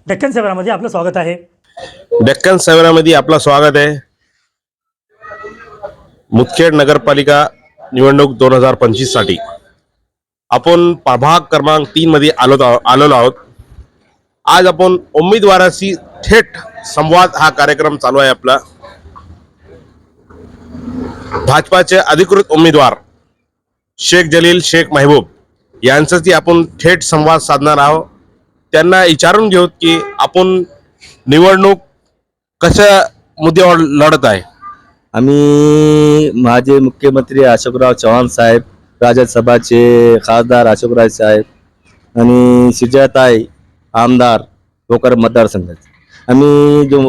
डेक्कन सेवरामध्ये आपलं स्वागत आहे. डेक्कन सेवरामध्ये आपलं स्वागत आहे. मुदखेड नगरपालिका निवडणूक 2025 साठी आपण प्रभाग क्रमांक 3 मध्ये आलेलो आहोत. आज आपण उमेदवाराशी थेट संवाद हा कार्यक्रम चालू आहे. आपला भाजपाचे अधिकृत उमेदवार शेख जलील शेख महबूब यांच्याशी आपण थेट संवाद साधणार आहोत. त्यांना विचारून घेऊ की आपण निवडणूक कशा मुद्द्यावर लढत आहे. आम्ही माझे मुख्यमंत्री अशोकराव चव्हाण साहेब, राज्यसभाचे खासदार अशोकराव साहेब आणि सुजाताई आमदार भोकर मतदारसंघाचे आम्ही जो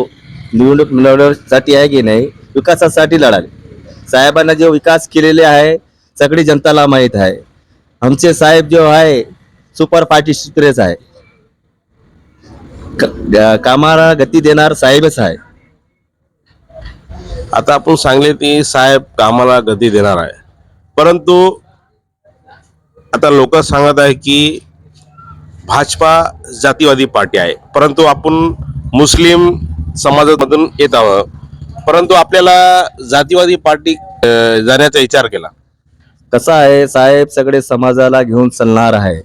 निवडणूक लढवण्यासाठी आहे की नाही, विकासासाठी लढाले. साहेबांना जो विकास केलेले आहे सगळी जनताला माहीत आहे. आमचे साहेब जो आहे सुपर पार्टी सूत्रेच आहे. कामाला गती देणार साहेबच आहे. आता आपण सांगले की साहेब कामाला गती देणार आहे, परंतु आता लोक सांगत आहे की भाजपा जातीवादी पार्टी आहे, परंतु आपण मुस्लिम समाजामधून येत आहोत. परंतु आपल्याला जातीवादी पार्टी जाण्याचा विचार केला. कसं आहे, साहेब सगळे समाजाला घेऊन चालणार आहे.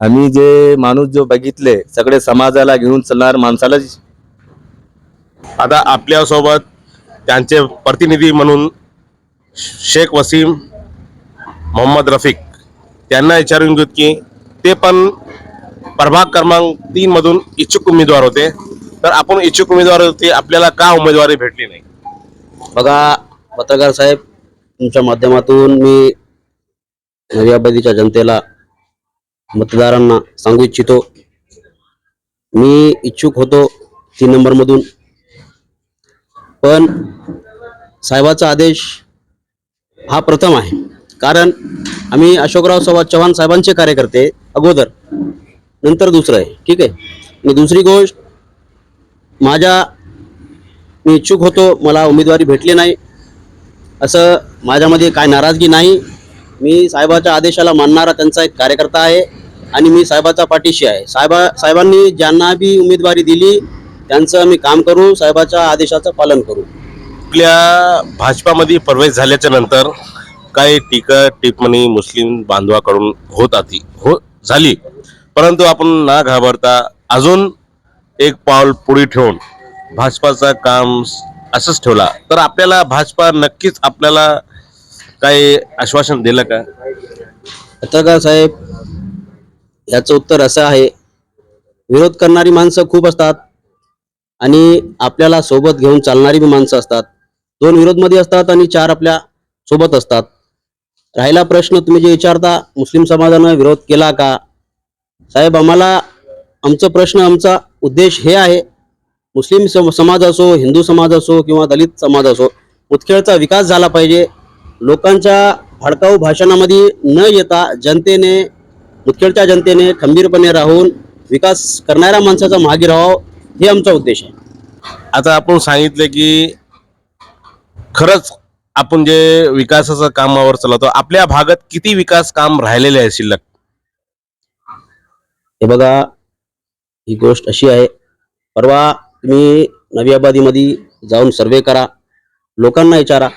आम्ही जे माणूस जो बघितले सगळे समाजाला घेऊन चालणार माणसाला. आता आपल्यासोबत त्यांचे प्रतिनिधी म्हणून शेख वसीम मोहम्मद रफिक त्यांना विचारून घेऊ की ते पण प्रभाग क्रमांक 3 मधून इच्छुक उमेदवार होते. तर आपण इच्छुक उमेदवार होते, आपल्याला का उमेदवारी भेटली नाही? बघा पत्रकार साहेब, तुमच्या माध्यमातून मी नवी जनतेला, मतदारांना सांगू इच्छितो, मी इच्छुक होतो 3 नंबरमधून, पण साहेबाचा आदेश हा प्रथम आहे. कारण आम्ही अशोकराव चव्हाण साहेबांचे कार्यकर्ते अगोदर, नंतर दुसरं आहे. ठीक आहे. आणि दुसरी गोष्ट, मी इच्छुक होतो, मला उमेदवारी भेटली नाही असं माझ्यामध्ये काय नाराजगी नाही. मी साहेबाच्या आदेशाला मानणारा त्यांचा एक कार्यकर्ता आहे आणि मी साहेबाच्या पाठीशी आहे. साहेबांनी ज्यांना बी उमेदवारी दिली त्यांचं आम्ही काम करू, साहेबाच्या आदेशाचं पालन करू. आपल्या भाजपामध्ये प्रवेश झाल्याच्या नंतर काही टीका टिप्पणी मुस्लिम बांधवाकडून झाली, परंतु आपण ना घाबरता अजून एक पाऊल पुढे ठेवून भाजपाचं काम असंच ठेवला तर आपल्याला भाजपा नक्कीच आपल्याला काही आश्वासन दिलं का? पत्रकार साहेब, याचं उत्तर असं आहे, विरोध करणारी माणसं खूप असतात आणि आपल्याला सोबत घेऊन चालणारी बी माणसं असतात. 2 विरोधमध्ये असतात आणि 4 आपल्या सोबत असतात. राहिला प्रश्न तुम्ही जे विचारता, मुस्लिम समाजानं विरोध केला का? साहेब, आमचा प्रश्न, आमचा उद्देश हे आहे, मुस्लिम समाज असो, हिंदू समाज असो किंवा दलित समाज असो, मुदखेडचा विकास झाला पाहिजे. लोकांच्या भडकाऊ भाषणामध्ये न येता मुदखेडच्या जनतेने खंबीरपणे राहून विकास करणाऱ्या माणसाचा मागे राहावं, हे आमचा उद्देश आहे. आता आपण सांगितलं की खरंच आपण जे विकासाचं कामावर चालवतो, आपल्या भागात किती विकास काम राहिलेले आहे शिल्लक? हे बघा, ही गोष्ट अशी आहे, परवा तुम्ही नवी आबादीमध्ये जाऊन सर्वे करा, लोकांना विचारा.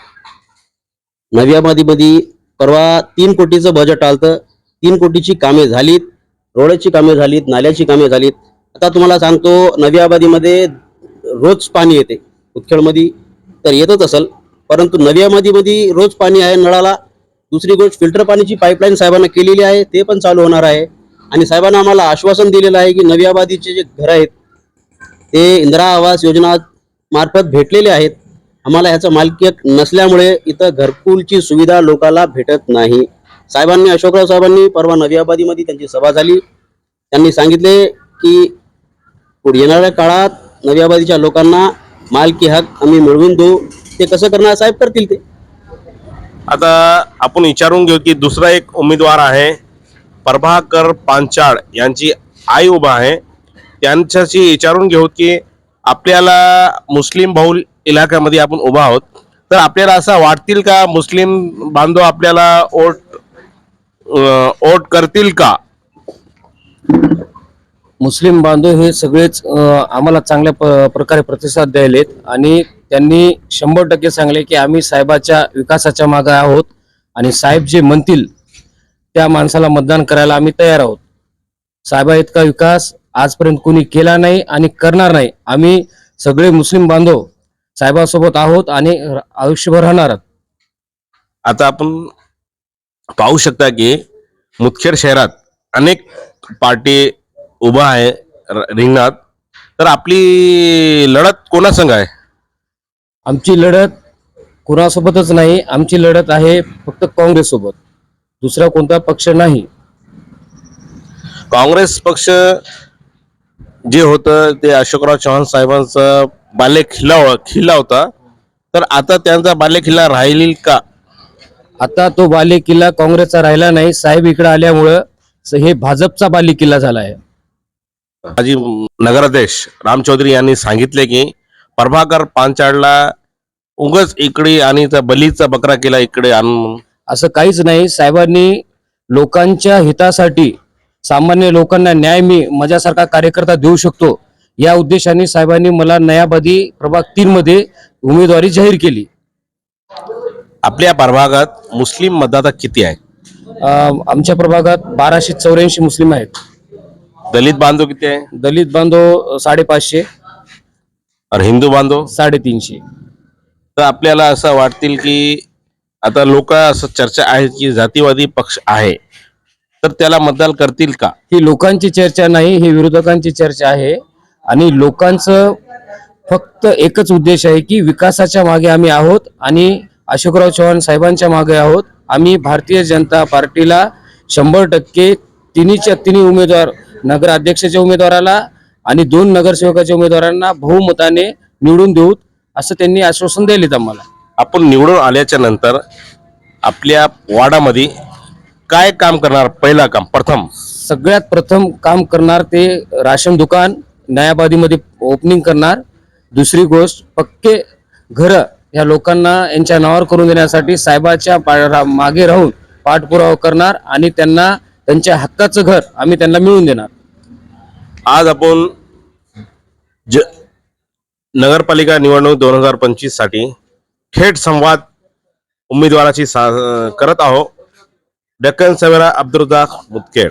नवी आबादीमध्ये परवा 3 कोटीचं बजेट आलतं. 3 कोटीची कामे झालीत, रोडची कामे झालीत, नाल्याची कामे झालीत. आता तुम्हाला सांगतो, नवी आबादीमध्ये रोज पाणी येते. मुदखेडमध्ये तर येतच असेल, परंतु नवी आबादीमध्ये रोज पाणी आहे नळाला. दुसरी गोष्ट, फिल्टर पाण्याची पाईपलाईन साहेबांना केलेली आहे, ते पण चालू होणार आहे. आणि साहेबांना आम्हाला आश्वासन दिलेलं आहे की नवी आबादीचे जे घर आहेत ते इंदिरा आवास योजना मार्फत भेटलेले आहेत. आम्हाला ह्याचं मालकी नसल्यामुळे इथं घरकुलची सुविधा लोकांना भेटत नाही. अशोकराव साहेबांनी परवा नवी आबादीमध्ये त्यांची सभा झाली. त्यांनी सांगितले की येणाऱ्या काळात नवी आबादीच्या लोकांना मालकी हक आम्ही मिळवून देऊ. ते कसं करणार साहेब, करतील ते. आता आपण विचारून घेऊ की दुसरा एक उमेदवार आहे, प्रभाकर पांचाळ यांची आई उभा आहे. त्यांच्याशी विचारून घेऊ की आपल्याला मुस्लिम बहुल इलाक्यामध्ये आपण उभा आहोत, तर आपल्याला असं वाटतील का मुस्लिम बांधव आपल्याला वोट करतील का? मुस्लिम बांधव हे सगळेच आम्हाला चांगल्या प्रकारे प्रतिसाद द्यायलेत आणि त्यांनी 100% सांगले की आम्ही साहेबाच्या विकासाच्या मागे आहोत आणि साहेब जे म्हणतील त्या माणसाला मतदान करायला आम्ही तयार आहोत. साहेबा इतका विकास आजपर्यंत कोणी केला नाही आणि करणार नाही. आम्ही सगळे मुस्लिम बांधव साहेबासोबत आहोत आणि आयुष्यभर राहणार आहोत. आता आपण पाहू शकता की मुदखेड शहरात अनेक पार्टी उभा आहे रिंगणात. तर आपली लढत कोणासंग आहे? आमची लढत कुणासोबतच नाही, आमची लढत आहे फक्त काँग्रेस सोबत, दुसरा कोणता पक्ष नाही. काँग्रेस पक्ष जे होतं ते अशोकराव चव्हाण साहेबांचा बालेकिल्ला होता. तर आता त्यांचा बालेकिल्ला राहील का? आता तो बालेकिल्ला काँग्रेसचा राहिला नाही. साहेब इकडे आल्यामुळं हे भाजपचा बालेकिल्ला झाला आहे. माजी नगराध्यक्ष राम चौधरी यांनी सांगितले की प्रभाकर पांचाळला उगच इकडे आणि त्या बलीचा बकरा केला इकडे आणून. असं काहीच नाही. साहेबांनी लोकांच्या हितासाठी, सामान्य लोकांना न्याय मी माझ्यासारखा कार्यकर्ता देऊ शकतो या उद्देशाने साहेबांनी मला नयाबादी प्रभाग 3 मध्ये उमेदवारी जाहीर केली. आपल्या प्रभागात मुस्लिम मतदाता किती आहे? आमच्या प्रभागात 1284 मुस्लिम आहेत. दलित बांधव किती आहे? दलित बांधव 550, और हिंदू बांधव? 350. तर आपल्याला असं वाटतील की आता लोक असं चर्चा आहे की जातीवादी पक्ष आहे तर त्याला मतदान करतील का? ही लोकांची चर्चा नाही, ही विरोधकांची चर्चा आहे. आणि लोकांचं फक्त एकच उद्देश आहे की विकासाच्या मागे आम्ही आहोत आणि अशोकराव चव्हाण साहेबांच्या मागे आहोत. आम्ही भारतीय जनता पार्टीला 100% तिन्हीच्या तिन्ही उमेदवार, नगराध्यक्षाच्या उमेदवाराला आणि 2 नगरसेवकाच्या उमेदवारांना बहुमताने निवडून देऊ असं त्यांनी आश्वासन दिलेत आम्हाला. आपण निवडून आल्याच्या नंतर आपल्या वाडामध्ये काय काम करणार? पहिला काम प्रथम सगळ्यात प्रथम काम करणार ते राशन दुकान नयाबादीमध्ये ओपनिंग करणार. दुसरी गोष्ट पक्के घरं या लोकांना यांच्या नावावर करून देण्यासाठी साहेबाच्या मागे राहून पाठपुरावा करणार आणि त्यांना त्यांच्या हक्काचं घर आम्ही त्यांना मिळवून देणार. आज आपण नगरपालिका निवडणूक 2025 साठी थेट संवाद उमेदवाराची करत आहोत. डेक्कन सवेरा, अब्दुल रझाक, मुदखेड.